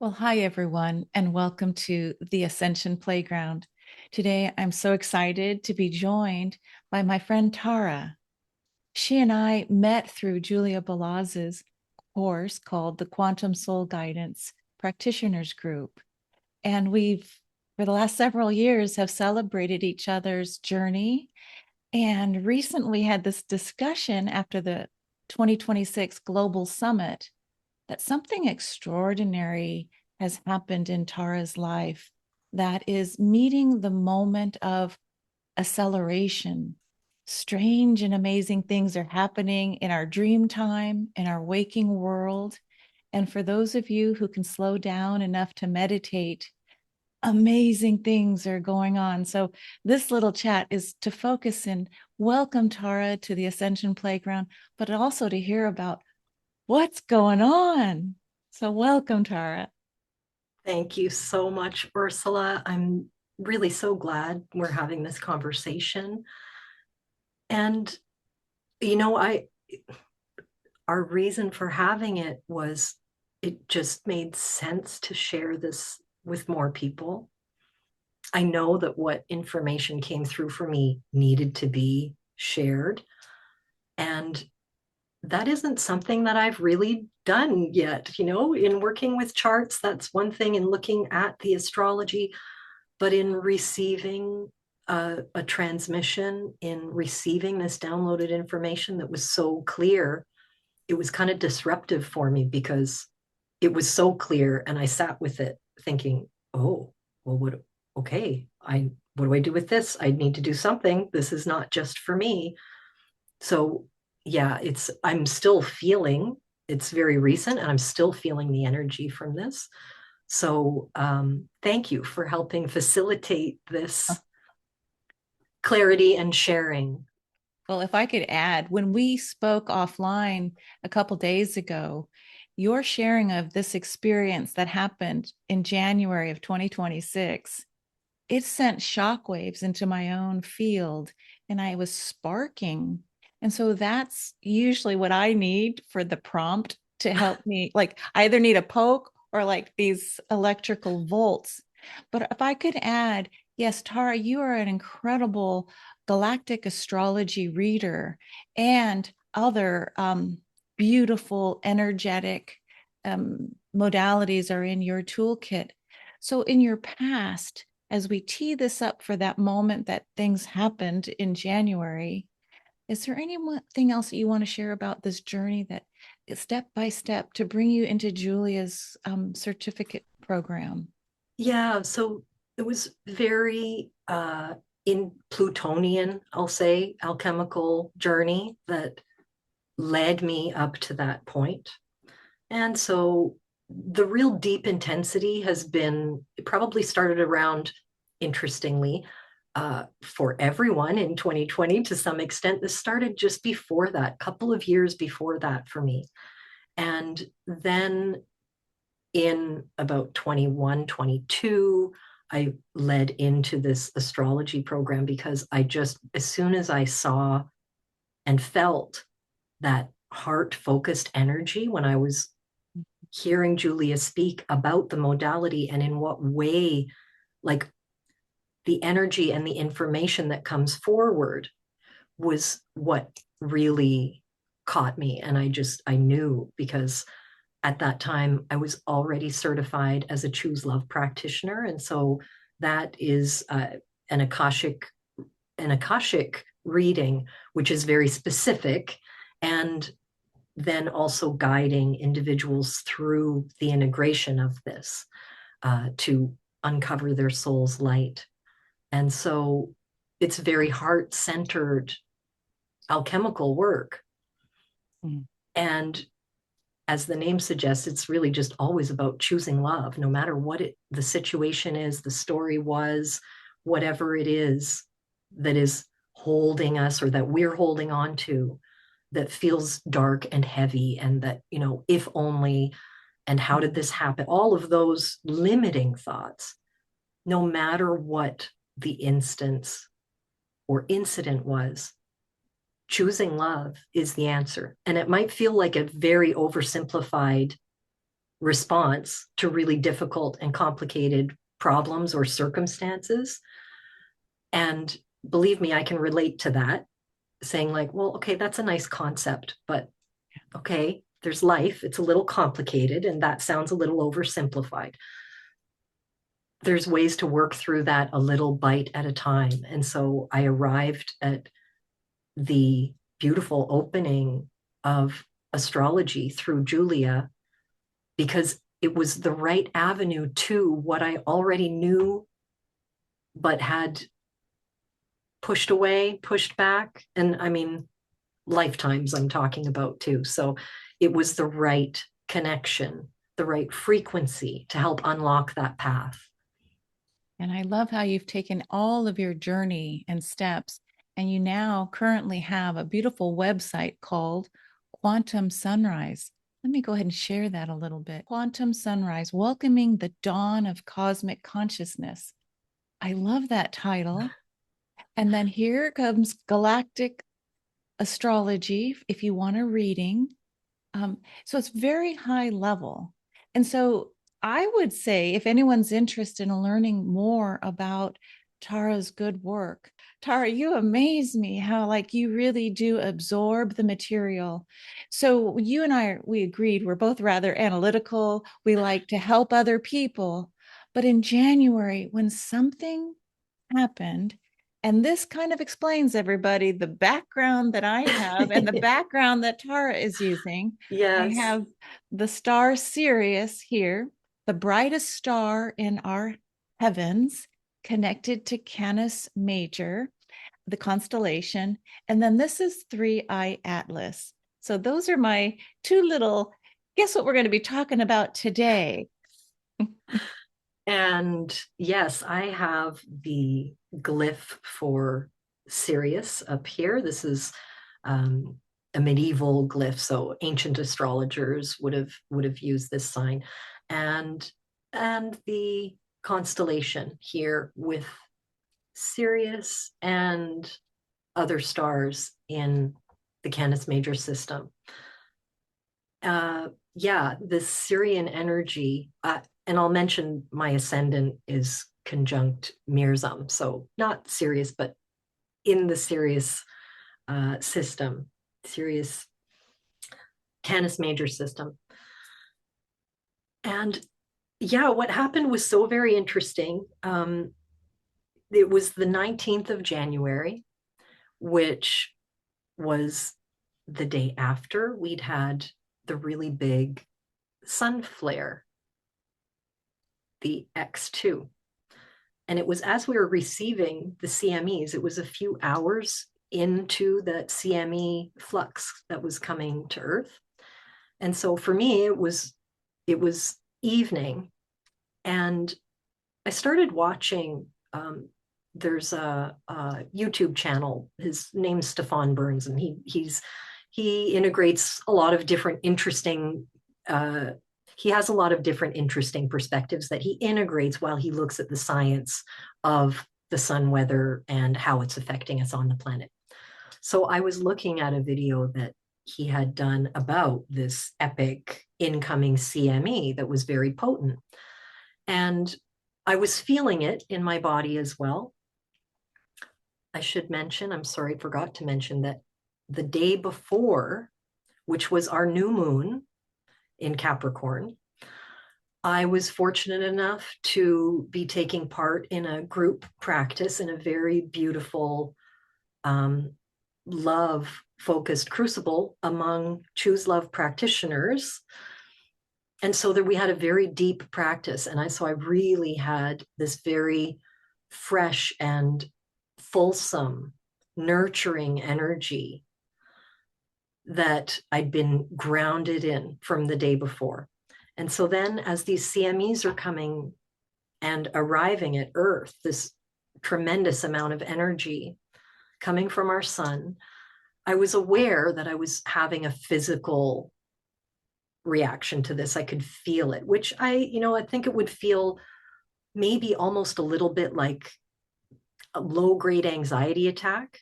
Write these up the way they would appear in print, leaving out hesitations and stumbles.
Well, hi, everyone, and welcome to the Ascension Playground. Today, I'm so excited to be joined by my friend Tara. She and I met through Julia Balaz's course called the Quantum Soul Guidance Practitioners Group. And for the last several years, have celebrated each other's journey and recently had this discussion after the 2026 Global Summit that something extraordinary has happened in Tara's life that is meeting the moment of acceleration. Strange and amazing things are happening in our dream time, in our waking world. And for those of you who can slow down enough to meditate, amazing things are going on. So this little chat is to focus and welcome Tara to the Ascension Playground, but also to hear about what's going on. So welcome, Tara. Thank you so much, Ursula. I'm really so glad we're having this conversation. And I our reason for having it was it just made sense to share this with more people. I know that what information came through for me needed to be shared. And that isn't something that I've really done yet. In working with charts, that's one thing, in looking at the astrology, but in receiving a transmission, in receiving this downloaded information that was so clear, it was kind of disruptive for me because it was so clear. And I sat with it thinking, oh, well, what do I do with this? I need to do something. This is not just for me. So yeah, I'm still feeling, it's very recent and I'm still feeling the energy from this. So thank you for helping facilitate this clarity and sharing. Well, if I could add, when we spoke offline a couple days ago, your sharing of this experience that happened in January of 2026, it sent shockwaves into my own field and I was sparking. And so that's usually what I need for the prompt to help me. Like, I either need a poke or like these electrical volts. But if I could add, yes, Tara, you are an incredible galactic astrology reader and other beautiful, energetic modalities are in your toolkit. So, in your past, as we tee this up for that moment that things happened in January, is there anything else that you want to share about this journey that is step by step to bring you into Julia's certificate program? Yeah, so it was very in Plutonian, I'll say, alchemical journey that led me up to that point. And so the real deep intensity has been, it probably started around, interestingly, for everyone in 2020 to some extent. This started just before that, couple of years before that for me. And then in about 21, 22, I led into this astrology program because as soon as I saw and felt that heart focused energy when I was hearing Julia speak about the modality and in what way, like the energy and the information that comes forward was what really caught me. And I knew, because at that time I was already certified as a Choose Love practitioner. And so that is an Akashic reading, which is very specific, and then also guiding individuals through the integration of this to uncover their soul's light. And so it's very heart-centered alchemical work. Mm. And as the name suggests, it's really just always about choosing love, no matter what the situation is, the story was, whatever it is that is holding us or that we're holding on to, that feels dark and heavy, and that, if only, and how did this happen? All of those limiting thoughts, no matter what the instance or incident was, choosing love is the answer. And it might feel like a very oversimplified response to really difficult and complicated problems or circumstances. And believe me, I can relate to that, saying, like, well, okay, that's a nice concept, but okay, there's life. It's a little complicated, and that sounds a little oversimplified. There's ways to work through that a little bite at a time. And so I arrived at the beautiful opening of astrology through Julia because it was the right avenue to what I already knew, but had pushed away, pushed back. And I mean, lifetimes I'm talking about too. So it was the right connection, the right frequency to help unlock that path. And I love how you've taken all of your journey and steps, and you now currently have a beautiful website called Quantum Sunrise. Let me go ahead and share that a little bit. Quantum Sunrise, welcoming the dawn of cosmic consciousness. I love that title. And then here comes galactic astrology if you want a reading. So it's very high level. And so I would say if anyone's interested in learning more about Tara's good work, Tara, you amaze me how like you really do absorb the material. So you and I, we agreed we're both rather analytical. We like to help other people. But in January, when something happened. And this kind of explains everybody the background that I have and the background that Tara is using. I Yes. have the star Sirius here, the brightest star in our heavens, connected to Canis Major, the constellation. And then this is Three Eye Atlas. So those are my two little, guess what we're going to be talking about today? And yes, I have the glyph for Sirius up here. This is a medieval glyph, so ancient astrologers would have used this sign, and the constellation here with Sirius and other stars in the Canis Major system. Yeah, the Syrian energy, and I'll mention my ascendant is conjunct Mirzum, so not Sirius, but in the Sirius system, Sirius Canis Major system. And yeah, what happened was so very interesting. It was the 19th of January, which was the day after we'd had the really big sun flare, the X2. And it was as we were receiving the CMEs, it was a few hours into the CME flux that was coming to Earth. And so for me, it was evening, and I started watching. There's a YouTube channel. His name's Stefan Burns, and he integrates a lot of different interesting. He has a lot of different interesting perspectives that he integrates while he looks at the science of the sun weather and how it's affecting us on the planet. So I was looking at a video that he had done about this epic incoming CME that was very potent. And I was feeling it in my body as well. I should mention, I'm sorry, I forgot to mention that the day before, which was our new moon in Capricorn, I was fortunate enough to be taking part in a group practice in a very beautiful love focused crucible among Choose Love practitioners. And so that we had a very deep practice. And so I really had this very fresh and fulsome, nurturing energy that I'd been grounded in from the day before. And so then, as these CMEs are coming and arriving at Earth, this tremendous amount of energy coming from our sun, I was aware that I was having a physical reaction to this. I could feel it, which I think it would feel maybe almost a little bit like a low grade anxiety attack.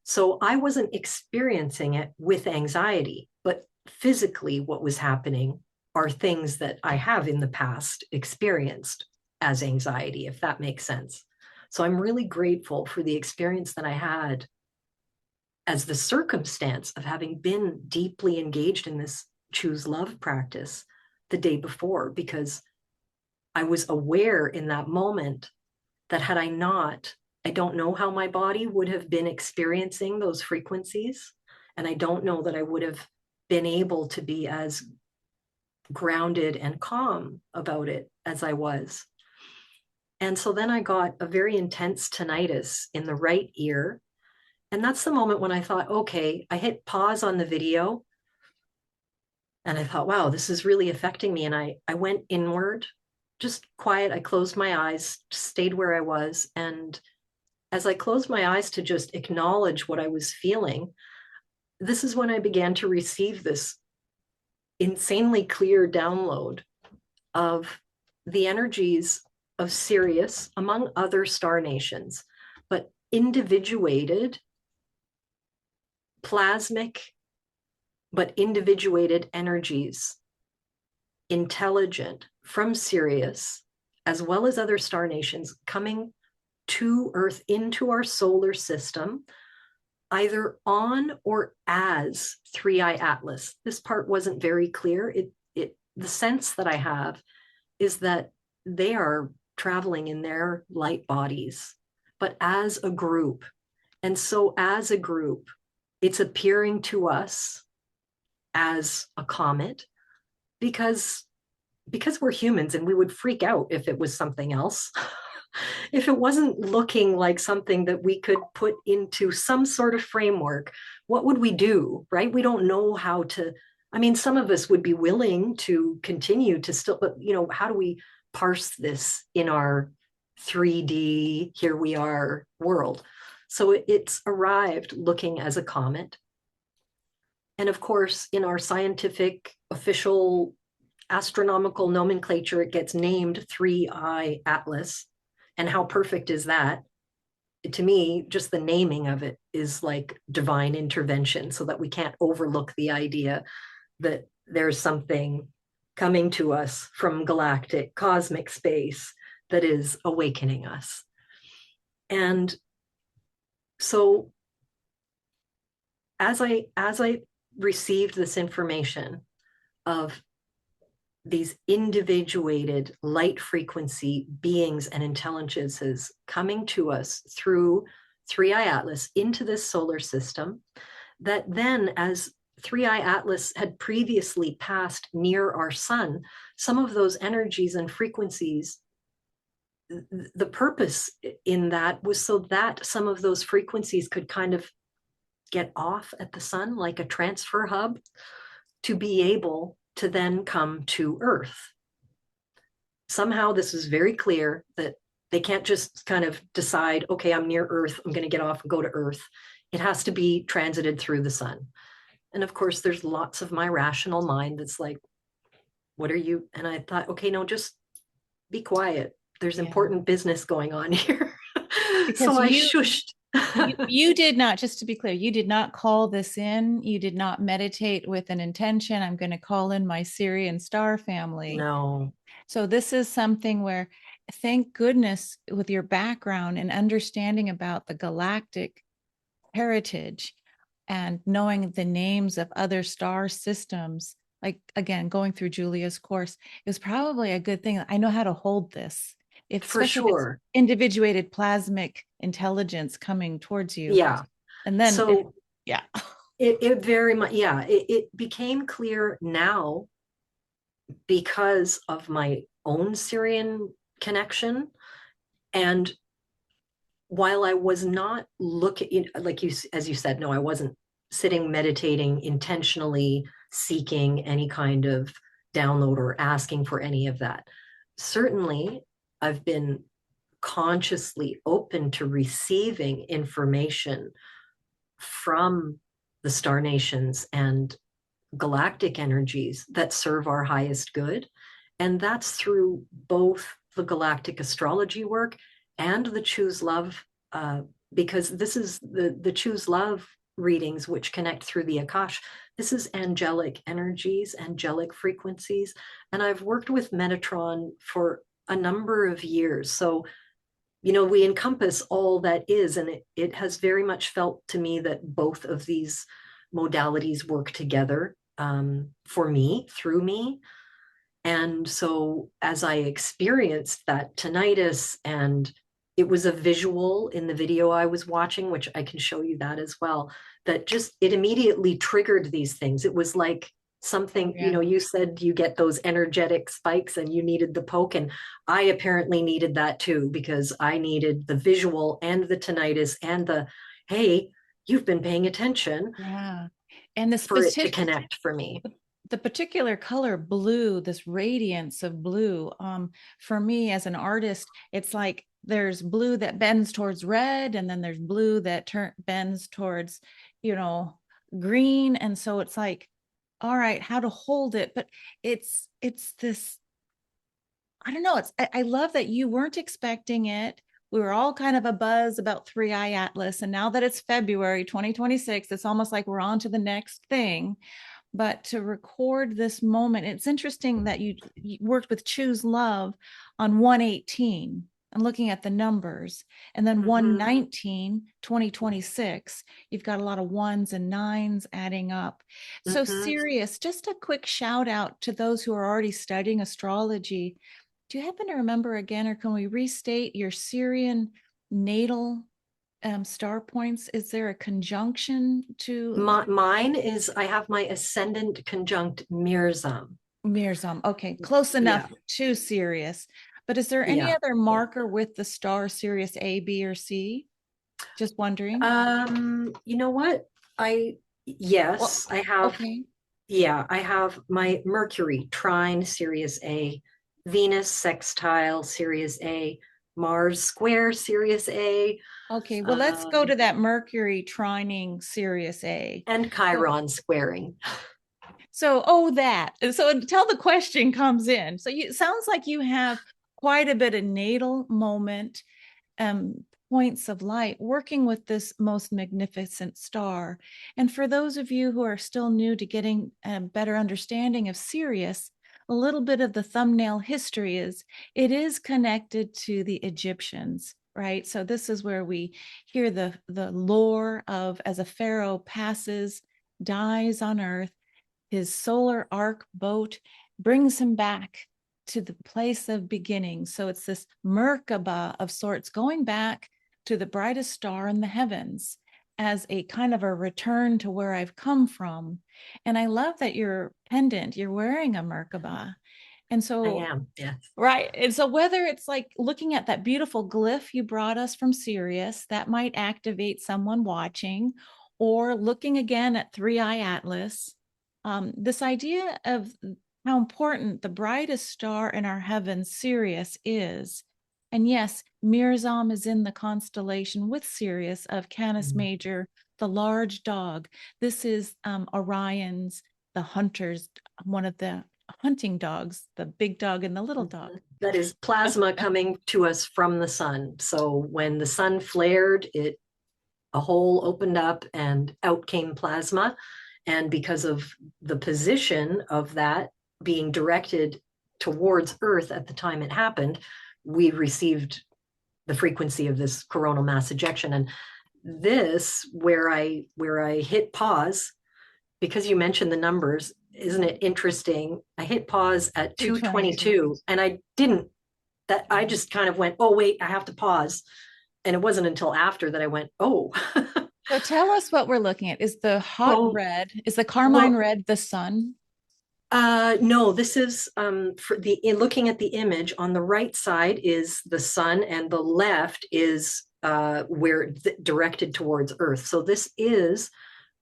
So I wasn't experiencing it with anxiety, but physically, what was happening are things that I have in the past experienced as anxiety, if that makes sense. So I'm really grateful for the experience that I had as the circumstance of having been deeply engaged in this choose love practice the day before, because I was aware in that moment that had I not, I don't know how my body would have been experiencing those frequencies. And I don't know that I would have been able to be as grounded and calm about it as I was. And so then I got a very intense tinnitus in the right ear. And that's the moment when I thought, okay, I hit pause on the video and I thought, wow, this is really affecting me. And I went inward, just quiet. I closed my eyes, stayed where I was. And as I closed my eyes to just acknowledge what I was feeling, this is when I began to receive this insanely clear download of the energies of Sirius, among other star nations, but individuated, plasmic, but individuated energies, intelligent from Sirius, as well as other star nations, coming to Earth into our solar system, either on or as three-eye atlas. This part wasn't very clear. The sense that I have is that they are traveling in their light bodies, but as a group. And so as a group, it's appearing to us as a comet because we're humans and we would freak out if it was something else. If it wasn't looking like something that we could put into some sort of framework, what would we do, right? We don't know how to. I mean, some of us would be willing to continue to still, but how do we parse this in our 3D, here we are world? So it's arrived looking as a comet. And of course, in our scientific official astronomical nomenclature, it gets named Three-Eye Atlas. And how perfect is that? To me, just the naming of it is like divine intervention, so that we can't overlook the idea that there's something coming to us from galactic cosmic space that is awakening us. And so as I received this information of these individuated light frequency beings and intelligences coming to us through Three-Eye Atlas into this solar system, that then, as Three-Eye Atlas had previously passed near our sun, some of those energies and frequencies, the purpose in that was so that some of those frequencies could kind of get off at the sun like a transfer hub to be able to then come to Earth. Somehow this is very clear that they can't just kind of decide, okay, I'm near Earth, I'm going to get off and go to Earth. It has to be transited through the sun. And of course, there's lots of my rational mind that's like, what are you? And I thought, okay, no, just be quiet. There's important business going on here. So Because I shushed. you did not, just to be clear, you did not call this in. You did not meditate with an intention. I'm going to call in my Syrian star family. No. So this is something where, thank goodness, with your background and understanding about the galactic heritage and knowing the names of other star systems, like again, going through Julia's course, it was probably a good thing. I know how to hold this, For especially if it's sure. individuated plasmic intelligence coming towards you. Yeah. And then, So yeah. it very much, yeah, it became clear now because of my own Syrian connection. And while I was not looking, like you, as you said, no, I wasn't sitting meditating intentionally seeking any kind of download or asking for any of that. Certainly, I've been consciously open to receiving information from the star nations and galactic energies that serve our highest good. And that's through both the galactic astrology work and the choose love because this is the choose love readings, which connect through the Akash. This is angelic energies, angelic frequencies. And I've worked with Metatron for a number of years. So, we encompass all that is. And it has very much felt to me that both of these modalities work together, for me, through me. And so as I experienced that tinnitus, and it was a visual in the video I was watching, which I can show you that as well, that just, it immediately triggered these things. It was like Oh, something, yeah. you said you get those energetic spikes and you needed the poke. And I apparently needed that too, because I needed the visual and the tinnitus and the, hey, you've been paying attention, Yeah. And the for it to specific, connect for me. the particular color blue, this radiance of blue, for me as an artist, it's like there's blue that bends towards red, and then there's blue that bends towards, you know, green. And so it's like, all right, how to hold it. But it's this, I don't know. I love that you weren't expecting it. We were all kind of a buzz about Three Eye Atlas. And now that it's February 2026, it's almost like we're on to the next thing. But to record this moment, it's interesting that you worked with Choose Love on 118 and looking at the numbers. And then Mm-hmm. 119, 2026, you've got a lot of ones and nines adding up. So, Mm-hmm. Sirius, just a quick shout out to those who are already studying astrology. Do you happen to remember again, or can we restate your Syrian natal star points? Is there a conjunction to Mine is, I have my ascendant conjunct Mirzam. Mirzam? Okay, close Yeah, enough to Sirius. But is there any yeah. other marker with the star Sirius A, B, or C? Just wondering. You know what? I Well, yes, I have. okay. Yeah, I have my Mercury trine Sirius A, Venus sextile Sirius A, Mars square Sirius A, Okay, well, let's go um, to that Mercury trining Sirius A. and So, Chiron squaring. oh, that. So until the question comes in. So it sounds like you have quite a bit of natal moment, points of light working with this most magnificent star. And for those of you who are still new to getting a better understanding of Sirius, a little bit of the thumbnail history is it is connected to the Egyptians, right? So this is where we hear the lore of as a pharaoh passes, dies on earth, his solar arc boat brings him back to the place of beginning. So it's this Merkaba of sorts going back to the brightest star in the heavens as a kind of a return to where I've come from. And I love that your pendant, you're wearing a Merkaba. And I so, am, yes. right. And so, whether it's like looking at that beautiful glyph you brought us from Sirius, that might activate someone watching, or looking again at Three Eye Atlas, this idea of how important the brightest star in our heavens, Sirius, is. And yes, Mirzam is in the constellation with Sirius of Canis Mm-hmm. Major, the large dog. This is Orion's, the hunter's, one of the hunting dogs, the big dog and the little dog. That is plasma coming to us from the sun. So when the sun flared, a hole opened up and out came plasma. And because of the position of that being directed towards Earth at the time it happened, we received the frequency of this coronal mass ejection. And this, where I hit pause, because you mentioned the numbers, isn't it interesting? I hit pause at 222. 222 and I didn't, that I just kind of went, oh wait, I have to pause. And it wasn't until after that I went, oh. So tell us what we're looking at. Is the hot Well, red, is the carmine well, red the sun? no, this is for the in looking at the image on the right side is the sun, and the left is where directed towards Earth. So this is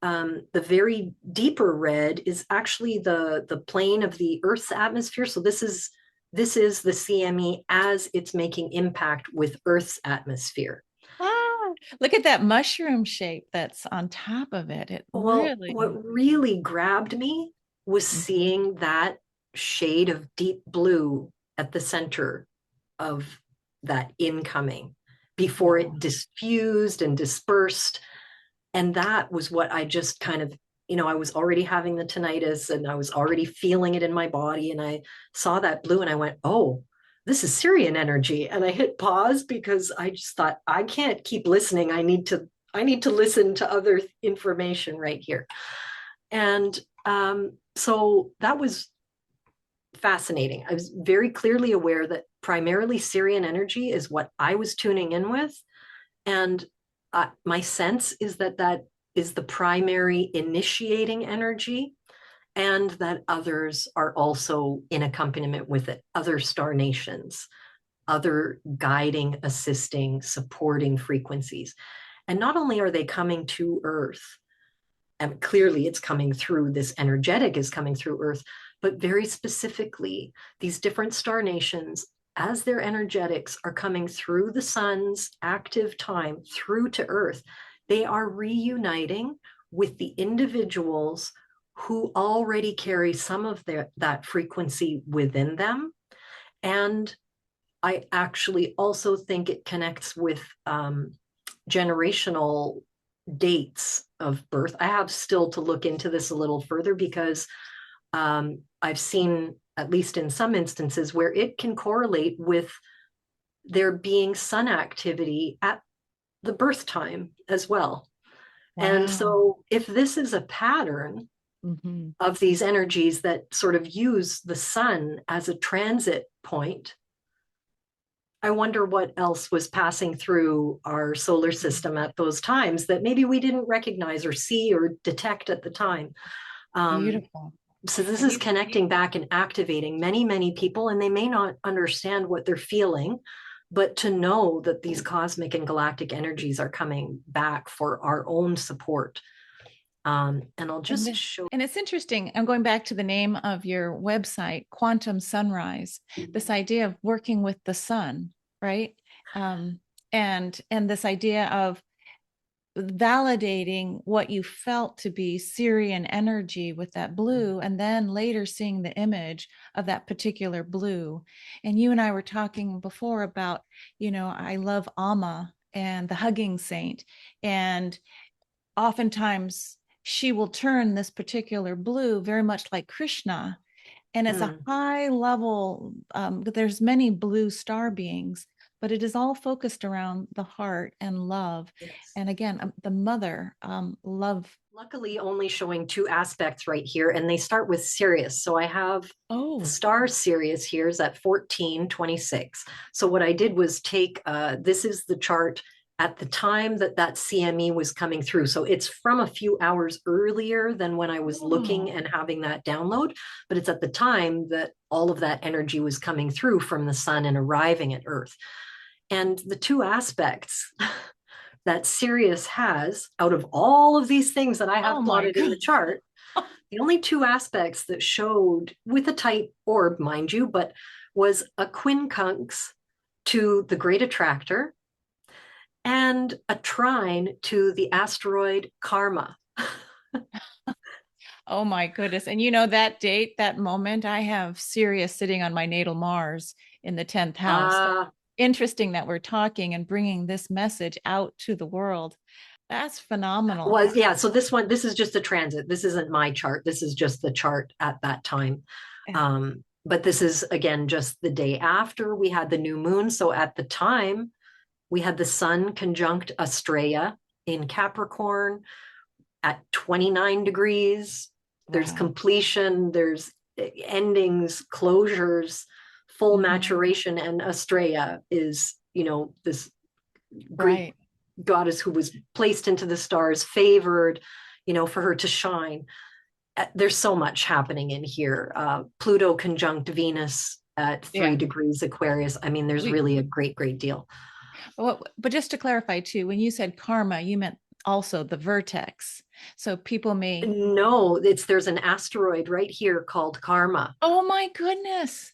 the very deeper red is actually the plane of the Earth's atmosphere. So this is the CME as it's making impact with Earth's atmosphere. Ah, look at that mushroom shape that's on top of it. It Well, really. what really grabbed me was Mhm. seeing that shade of deep blue at the center of that incoming. before it Wow. diffused and dispersed. And that was what I just kind of, I was already having the tinnitus and I was already feeling it in my body. And I saw that blue and I went, oh, this is Syrian energy. And I hit pause because I just thought, I can't keep listening. I need to listen to other information right here. And so that was fascinating. I was very clearly aware that primarily Syrian energy is what I was tuning in with. And my sense is that that is the primary initiating energy, and that others are also in accompaniment with it, other star nations, other guiding, assisting, supporting frequencies. And not only are they coming to Earth, and clearly it's coming through, this energetic is coming through Earth, but very specifically, these different star nations, as their energetics are coming through the sun's active time through to Earth, they are reuniting with the individuals who already carry some of that frequency within them. And I actually also think it connects with generational dates of birth. I have still to look into this a little further because I've seen, at least in some instances, where it can correlate with there being sun activity at the birth time as well. And Wow. so, if this is a pattern Mm-hmm. of these energies that sort of use the sun as a transit point, I wonder what else was passing through our solar system at those times that maybe we didn't recognize or see or detect at the time. Um, Beautiful. so this And is you, connecting back and activating many, many people, and they may not understand what they're feeling, but to know that these cosmic and galactic energies are coming back for our own support. And I'll and just the, show. and it's interesting. I'm going back to the name of your website, Quantum Sunrise. This idea of working with the sun, right? Um, and this idea of validating what you felt to be Syrian energy with that blue, and then later seeing the image of that particular blue. And you and I were talking before about, I love Amma and the hugging saint. And oftentimes she will turn this particular blue very much like Krishna, and it's a Mm, high level. There's many blue star beings, but it is all focused around the heart and love. yes. And again, the mother, love. Luckily, only showing two aspects right here, and they start with Sirius. So I have the Oh, star Sirius here is at 1426. So what I did was take, this is the chart at the time that that CME was coming through. So it's from a few hours earlier than when I was looking oh, and having that download, but it's at the time that all of that energy was coming through from the sun and arriving at Earth. And the two aspects that Sirius has out of all of these things that I oh have my plotted in God. the chart, the only two aspects that showed with a tight orb, mind you, but was a quincunx to the great attractor and a trine to the asteroid Karma. Oh my goodness. And that date, that moment, I have Sirius sitting on my natal Mars in the 10th house. So Uh, interesting that we're talking and bringing this message out to the world. That's phenomenal. was yeah. So this is just a transit. This isn't my chart. This is just the chart at that time. Yeah. But this is again just the day after we had the new moon. So at the time, we had the sun conjunct Astraea in Capricorn at 29 degrees. There's Wow. completion, there's endings, closures, full Hmm. maturation. And Astraea is, this Greek Right. goddess who was placed into the stars, favored, for her to shine. There's so much happening in here. Pluto conjunct Venus at three Yeah. degrees Aquarius. I mean, there's We, really a great, great deal. but just to clarify too, when you said karma, you meant also the vertex. So people may, No, there's an asteroid right here called Karma. oh my goodness,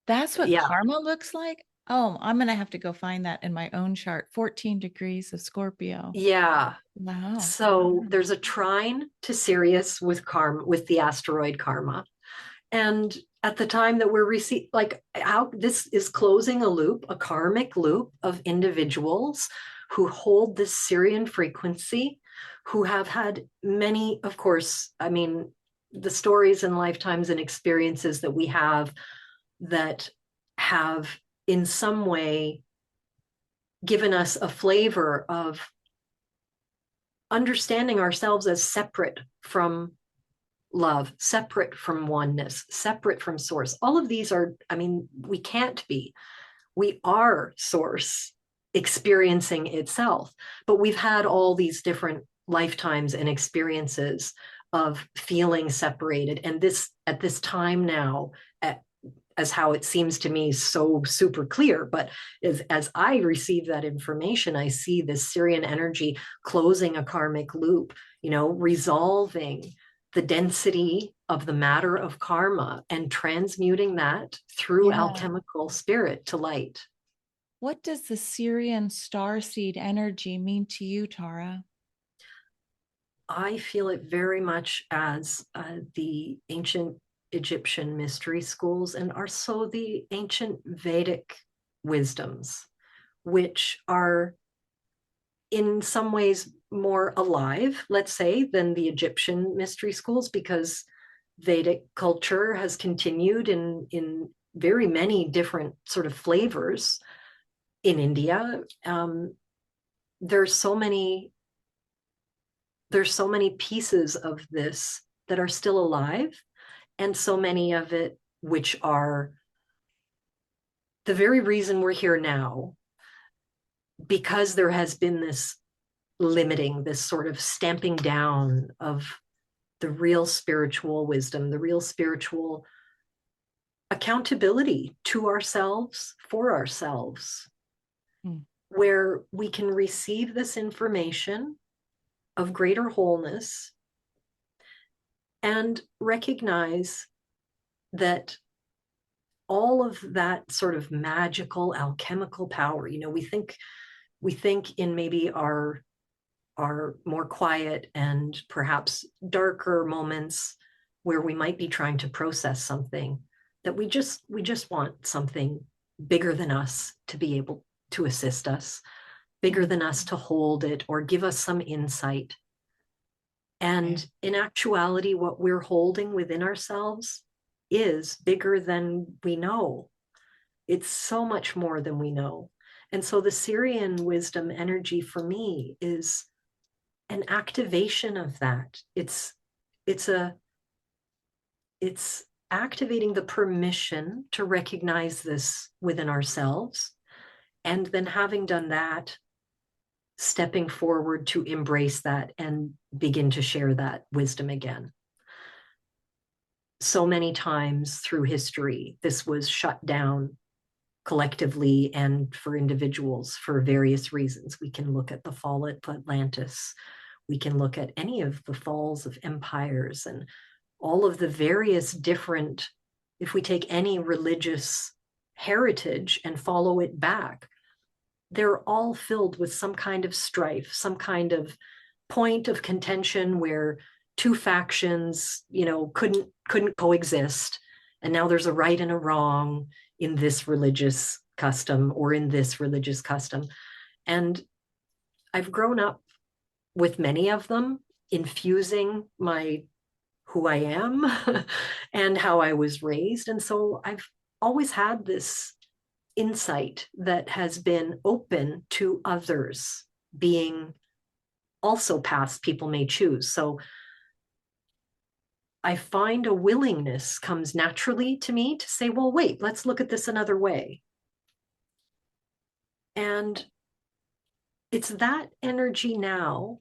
that's what Yeah, karma looks like. Oh, I'm going to have to go find that in my own chart. 14 degrees of Scorpio. yeah. Wow. So there's a trine to Sirius with Karma, with the asteroid Karma. And at the time that we're receiving, like how this is closing a loop, a karmic loop of individuals who hold this Syrian frequency, who have had many, of course, I mean, the stories and lifetimes and experiences that we have that have in some way given us a flavor of understanding ourselves as separate from love, separate from oneness, separate from source. All of these are, I mean, we can't be. We are source experiencing itself, but we've had all these different lifetimes and experiences of feeling separated. And this, at this time now, as how it seems to me so super clear, but as I receive that information, I see this Syrian energy closing a karmic loop, resolving the density of the matter of karma and transmuting that through Yeah. alchemical spirit to light. What does the Syrian starseed energy mean to you, Tara? I feel it very much as the ancient Egyptian mystery schools and also the ancient Vedic wisdoms, which are in some ways more alive, let's say, than the Egyptian mystery schools, because Vedic culture has continued in very many different sort of flavors in India. There's so many there's so many pieces of this that are still alive, and so many of it which are the very reason we're here now, because there has been this limiting, this sort of stamping down of the real spiritual wisdom, the real spiritual accountability to ourselves, for ourselves, Hmm. where we can receive this information of greater wholeness and recognize that all of that sort of magical alchemical power, we think in maybe our more quiet and perhaps darker moments where we might be trying to process something, that we just want something bigger than us to be able to assist us, bigger than us to hold it or give us some insight. Right. And in actuality, what we're holding within ourselves is bigger than we know. It's so much more than we know. And so the Syrian wisdom energy for me is an activation of that. It's a it's activating the permission to recognize this within ourselves, and then having done that, stepping forward to embrace that and begin to share that wisdom again. So many times through history, this was shut down collectively and for individuals for various reasons. We can look at the fall of Atlantis. We can look at any of the falls of empires and all of the various different, if we take any religious heritage and follow it back, they're all filled with some kind of strife, some kind of point of contention where two factions, couldn't coexist. And now there's a right and a wrong in this religious custom or in this religious custom. And I've grown up with many of them, infusing my who I am and how I was raised. And so I've always had this insight that has been open to others being also paths people may choose. So I find a willingness comes naturally to me to say, well, wait, let's look at this another way. And it's that energy now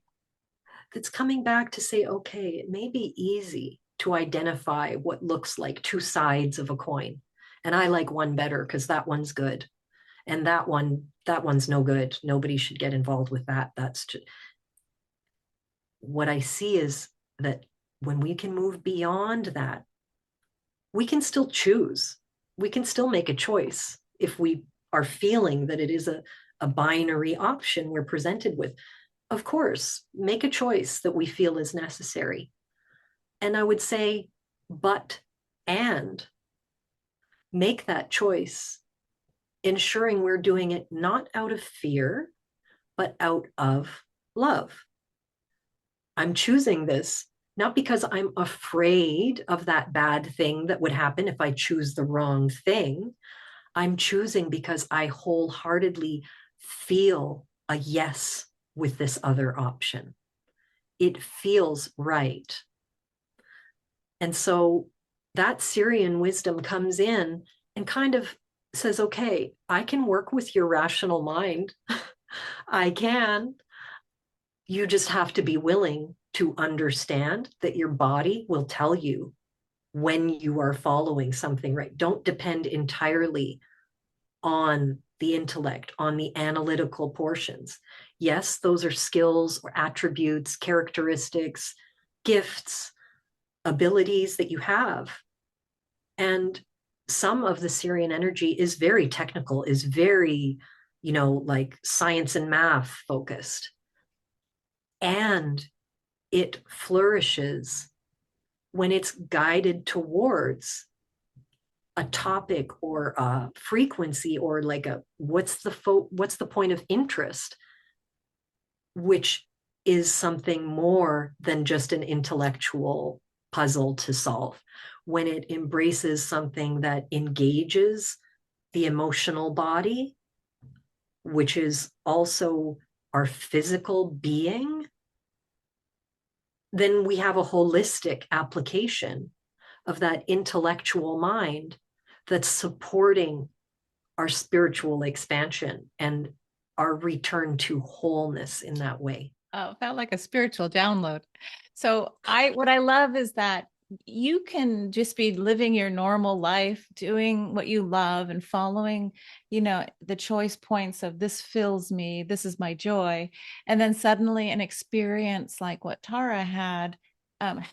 that's coming back to say, okay, it may be easy to identify what looks like two sides of a coin. And I like one better because that one's good. And that one's no good. Nobody should get involved with that. That's just, what I see is that when we can move beyond that, we can still choose. We can still make a choice if we are feeling that it is a binary option we're presented with. Of course, make a choice that we feel is necessary. And I would say, but and make that choice, ensuring we're doing it not out of fear, but out of love. I'm choosing this not because I'm afraid of that bad thing that would happen if I choose the wrong thing. I'm choosing because I wholeheartedly feel a yes with this other option. It feels right. And so that Syrian wisdom comes in and kind of says, okay, I can work with your rational mind. I can. You just have to be willing to understand that your body will tell you when you are following something right. Don't depend entirely on the intellect, on the analytical portions. Yes, those are skills or attributes, characteristics, gifts, abilities that you have. And some of the Syrian energy is very technical, is very, like science and math focused. And it flourishes when it's guided towards a topic or a frequency or like a what's the point of interest, which is something more than just an intellectual puzzle to solve. When it embraces something that engages the emotional body, which is also our physical being, then we have a holistic application of that intellectual mind that's supporting our spiritual expansion and our return to wholeness in that way. Oh, felt like a spiritual download. So what I love is that you can just be living your normal life, doing what you love and following, the choice points of this fills me, this is my joy. And then suddenly an experience like what Tara had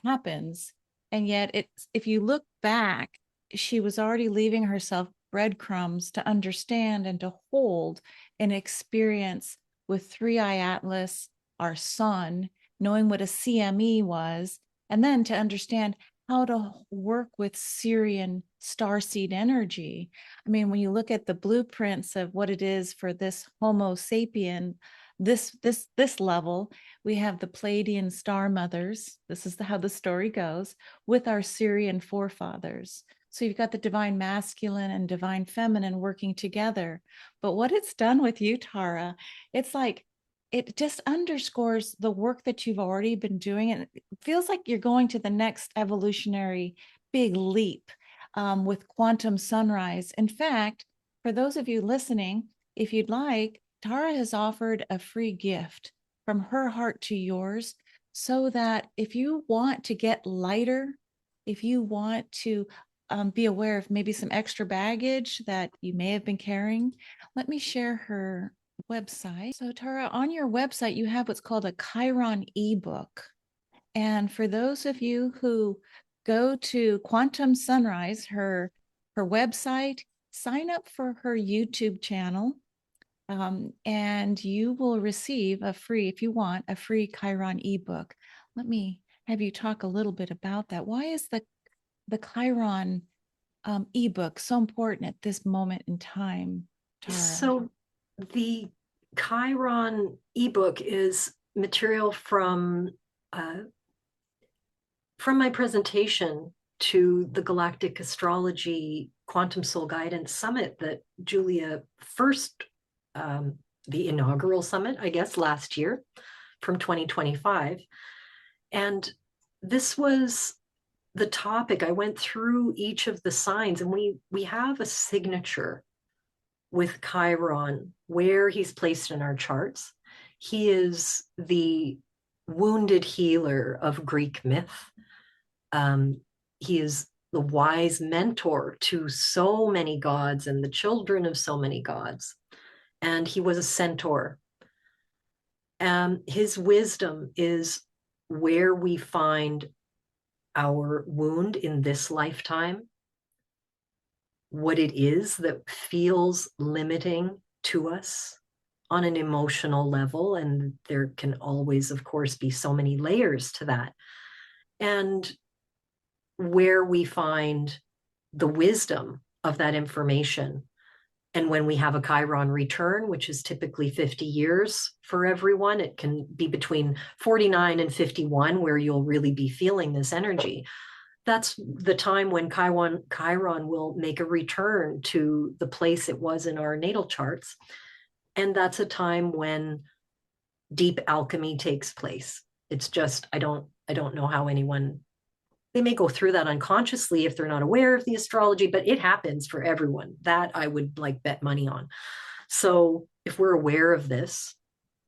happens. And yet if you look back, she was already leaving herself breadcrumbs to understand and to hold an experience with Three Eye Atlas, our sun, knowing what a CME was, and then to understand how to work with Syrian starseed energy. I mean, when you look at the blueprints of what it is for this Homo sapien, this level, we have the Pleiadian star mothers. This is how the story goes with our Syrian forefathers. So you've got the divine masculine and divine feminine working together. But what it's done with you, Tara, it's like it just underscores the work that you've already been doing. And it feels like you're going to the next evolutionary big leap with quantum sunrise. In fact, for those of you listening, if you'd like, Tara has offered a free gift from her heart to yours so that if you want to get lighter, if you want to be aware of maybe some extra baggage that you may have been carrying, let me share her website. So Tara, on your website, you have what's called a Chiron ebook. And for those of you who go to Quantum Sunrise, her website, sign up for her YouTube channel. And you will receive if you want, a free Chiron ebook. Let me have you talk a little bit about that. Why is the Chiron ebook so important at this moment in time, Tara? So the Chiron ebook is material from my presentation to the Galactic Astrology Quantum Soul Guidance Summit that Julia first, the inaugural summit, I guess, last year from 2025. And this was the topic. I went through each of the signs, and we have a signature with Chiron where he's placed in our charts. He is the wounded healer of Greek myth. He is the wise mentor to so many gods and the children of so many gods. And he was a centaur. His wisdom is where we find our wound in this lifetime, what it is that feels limiting to us on an emotional level. And there can always, of course, be so many layers to that. And where we find the wisdom of that information. And when we have a Chiron return, which is typically 50 years for everyone, it can be between 49 and 51 where you'll really be feeling this energy. That's the time when Chiron will make a return to the place it was in our natal charts. And that's a time when deep alchemy takes place. It's just, I don't know how anyone, they may go through that unconsciously if they're not aware of the astrology, but it happens for everyone. That I would like bet money on. So if we're aware of this,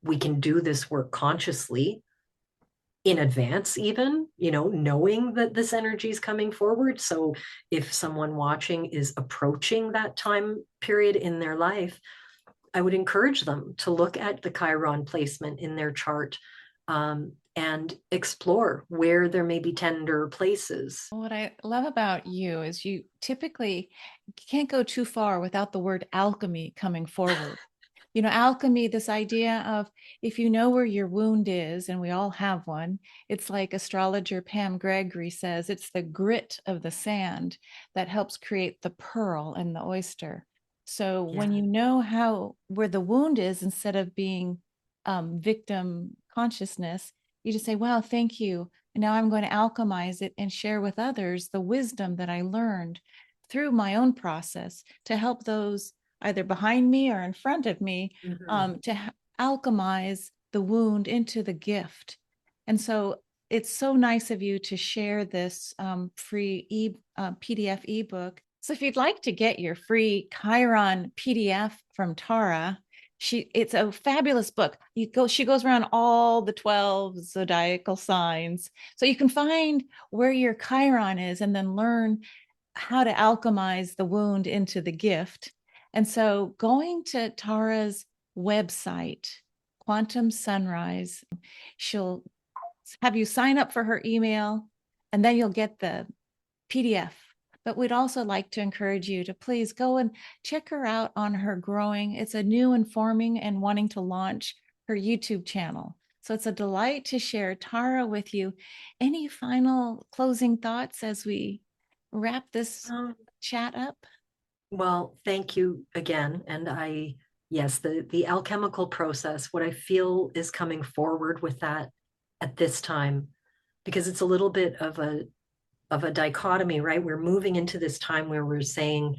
we can do this work consciously in advance, even, knowing that this energy is coming forward. So if someone watching is approaching that time period in their life, I would encourage them to look at the Chiron placement in their chart, and explore where there may be tender places. What I love about you is you typically can't go too far without the word alchemy coming forward. Alchemy, this idea of if you know where your wound is, and we all have one, it's like astrologer Pam Gregory says, it's the grit of the sand that helps create the pearl and the oyster. So when Yeah. you know where the wound is, instead of being victim consciousness, you just say, well, thank you. And now I'm going to alchemize it and share with others the wisdom that I learned through my own process to help those either behind me or in front of me, Mm-hmm. to alchemize the wound into the gift. And so it's so nice of you to share this free PDF ebook. So if you'd like to get your free Chiron PDF from Tara, it's a fabulous book. She goes around all the 12 zodiacal signs. So you can find where your Chiron is and then learn how to alchemize the wound into the gift. And so going to Tara's website, Quantum Sunrise, she'll have you sign up for her email and then you'll get the PDF. But we'd also like to encourage you to please go and check her out on her growing. It's a new and forming and wanting to launch her YouTube channel. So it's a delight to share Tara with you. Any final closing thoughts as we wrap this Um, chat up? well, thank you again. And yes, the alchemical process, what I feel is coming forward with that at this time, because it's a little bit of a dichotomy, right? We're moving into this time where we're saying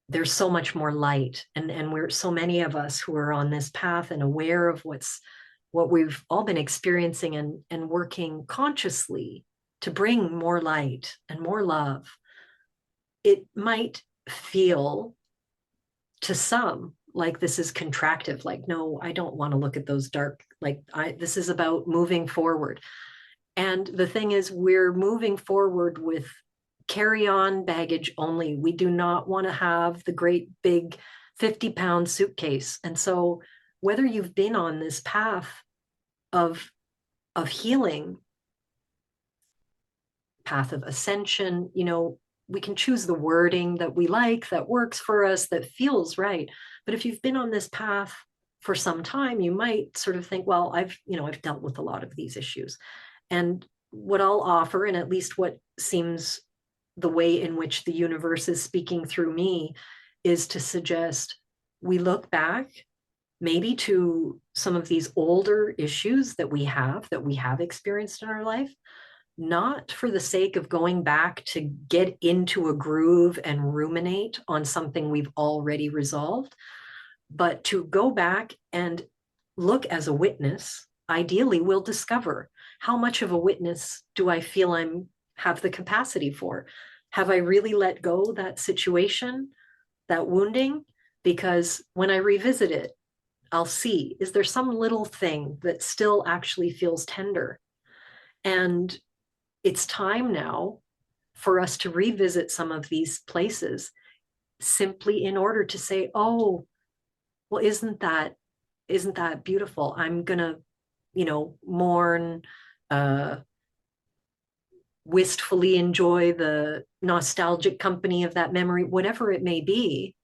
there's so much more light, and we're so many of us who are on this path and aware of what we've all been experiencing, and working consciously to bring more light and more love. It might feel to some like this is contractive, like, no, I don't want to look at those dark, like, this is about moving forward. And the thing is, we're moving forward with carry on baggage only. We do not want to have the great big 50-pound suitcase. And so, whether you've been on this path of, of healing, path of ascension, we can choose the wording that we like, that works for us, that feels right. But if you've been on this path for some time, you might sort of think, well, I've dealt with a lot of these issues. And what I'll offer, and at least what seems the way in which the universe is speaking through me, is to suggest we look back maybe to some of these older issues that we have experienced in our life, not for the sake of going back to get into a groove and ruminate on something we've already resolved, but to go back and look as a witness. Ideally, we'll discover, how much of a witness do I feel I'm have the capacity for? Have I really let go that situation, that wounding? Because when I revisit it, I'll see, is there some little thing that still actually feels tender? And it's time now for us to revisit some of these places, simply in order to say, oh, well, isn't that beautiful? I'm gonna, mourn, uh, wistfully enjoy the nostalgic company of that memory, whatever it may be,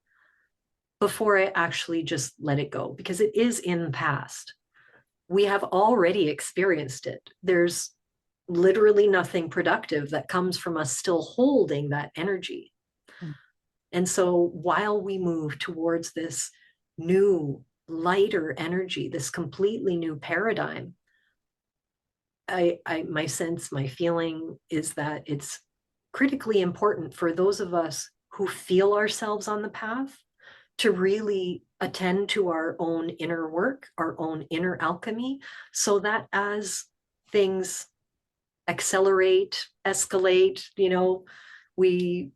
before I actually just let it go, because it is in the past. We have already experienced it. There's literally nothing productive that comes from us still holding that energy. And so while we move towards this new, lighter energy, this completely new paradigm, my sense, my feeling is that it's critically important for those of us who feel ourselves on the path to really attend to our own inner work, our own inner alchemy, so that as things accelerate, escalate, we,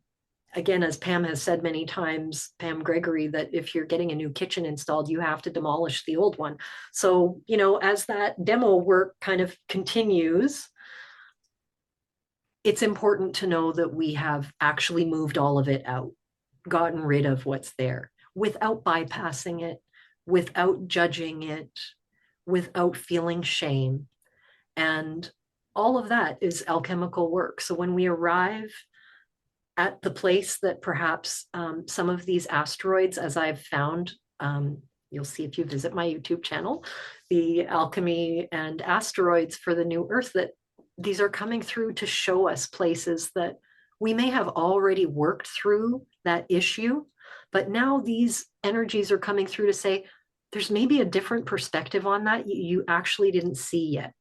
again, as Pam has said many times, Pam Gregory, that if you're getting a new kitchen installed, you have to demolish the old one. So, as that demo work kind of continues, it's important to know that we have actually moved all of it out, gotten rid of what's there without bypassing it, without judging it, without feeling shame. And all of that is alchemical work. So when we arrive at the place that perhaps some of these asteroids, as I've found, you'll see if you visit my YouTube channel, the alchemy and asteroids for the new Earth, that these are coming through to show us places that we may have already worked through that issue, but now these energies are coming through to say, there's maybe a different perspective on that you actually didn't see yet.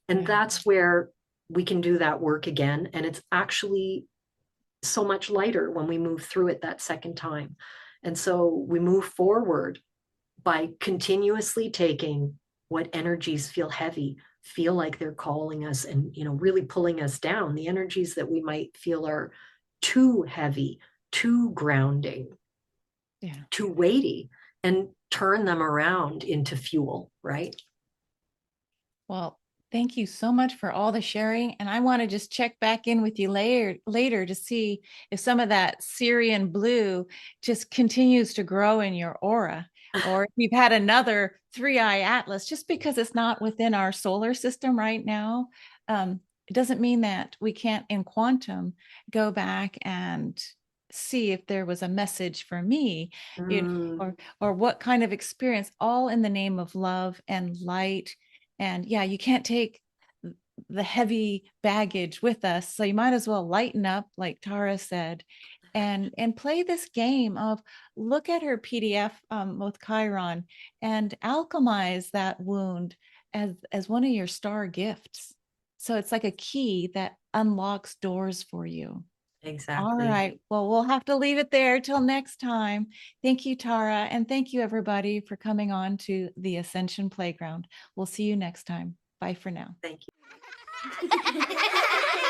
And that's where we can do that work again. And it's actually so much lighter when we move through it that second time. And so we move forward by continuously taking what energies feel heavy, feel like they're calling us and, really pulling us down, the energies that we might feel are too heavy, too grounding, too weighty, and turn them around into fuel, right? Well, thank you so much for all the sharing. And I want to just check back in with you later to see if some of that Syrian blue just continues to grow in your aura, or if you've had another three-eye atlas. Just because it's not within our solar system right now, it doesn't mean that we can't, in quantum, go back and see if there was a message for me, or what kind of experience, all in the name of love and light. And yeah, you can't take the heavy baggage with us. So you might as well lighten up, like Tara said, and play this game of look at her PDF with Chiron and alchemize that wound as one of your star gifts. So it's like a key that unlocks doors for you. All Exactly. right. Well, we'll have to leave it there till next time. Thank you, Tara. And thank you, everybody, for coming on to the Ascension Playground. We'll see you next time. Bye for now. Thank you.